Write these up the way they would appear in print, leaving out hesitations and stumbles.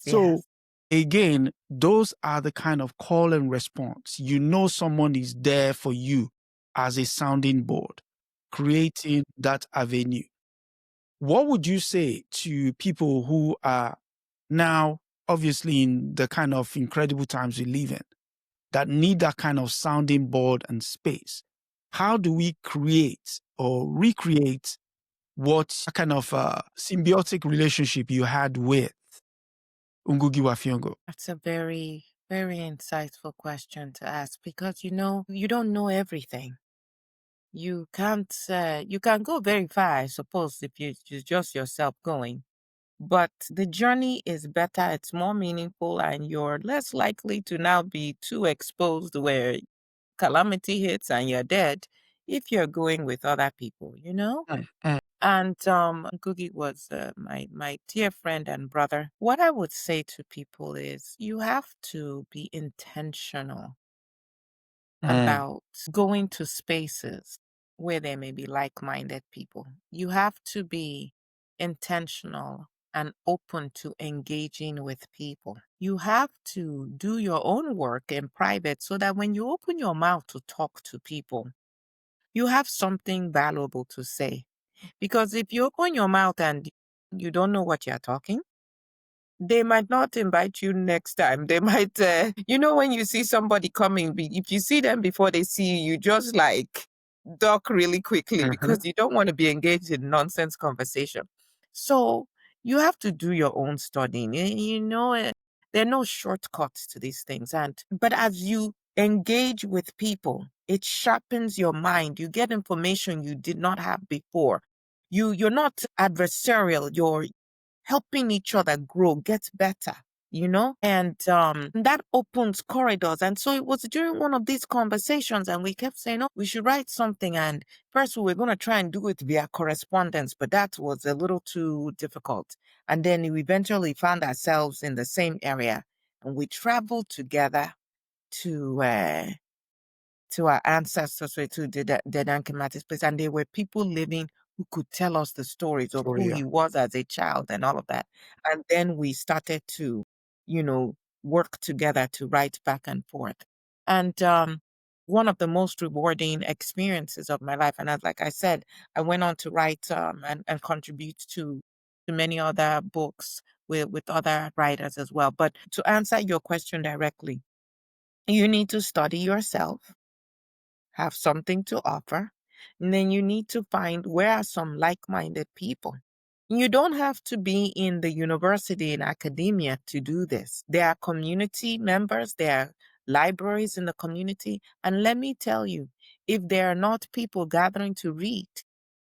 So Yes. again, those are the kind of call and response. You know someone is there for you as a sounding board, creating that avenue. What would you say to people who are now obviously in the kind of incredible times we live in that need that kind of sounding board and space? How do we create or recreate what kind of symbiotic relationship you had with Ngugi wa Thiong'o? That's a very, very insightful question to ask because you don't know everything. You can't, you can go very far, I suppose, if you just yourself going. But the journey is better, it's more meaningful, and you're less likely to now be too exposed where calamity hits and you're dead if you're going with other people. Mm, mm, And Googie was my dear friend and brother. What I would say to people is you have to be intentional mm. about going to spaces where there may be like-minded people. You have to be intentional and open to engaging with people. You have to do your own work in private so that when you open your mouth to talk to people, you have something valuable to say. Because if you open your mouth and you don't know what you're talking, they might not invite you next time. They might, when you see somebody coming, if you see them before they see you, you just like duck really quickly Mhm. because you don't want to be engaged in nonsense conversation. So you have to do your own studying. There are no shortcuts to these things. But as you engage with people, it sharpens your mind. You get information you did not have before. You're not adversarial. You're helping each other grow, get better. And that opens corridors. And so it was during one of these conversations, and we kept saying, oh, we should write something. And first, we were going to try and do it via correspondence, but that was a little too difficult. And then we eventually found ourselves in the same area, and we traveled together to our ancestors, to the Dankemati's place, and there were people living who could tell us the stories of So who yeah. he was as a child and all of that. And then we started to, you know, work together to write back and forth. And one of the most rewarding experiences of my life, and like I said, I went on to write and contribute to many other books with other writers as well. But to answer your question directly, you need to study yourself, have something to offer, and then you need to find where are some like-minded people. You don't have to be in the university in academia to do this. There are community members, there are libraries in the community. And let me tell you, if there are not people gathering to read,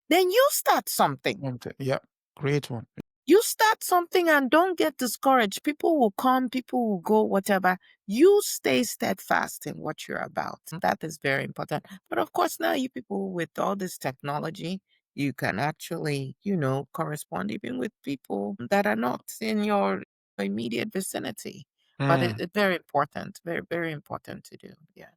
then you start something. Okay. Yeah. Great one. You start something and don't get discouraged. People will come, people will go, whatever. You stay steadfast in what you're about. That is very important. But of course, now you people with all this technology, you can actually, correspond even with people that are not in your immediate vicinity. But Mm. it's very important, very, very important to do. Yeah.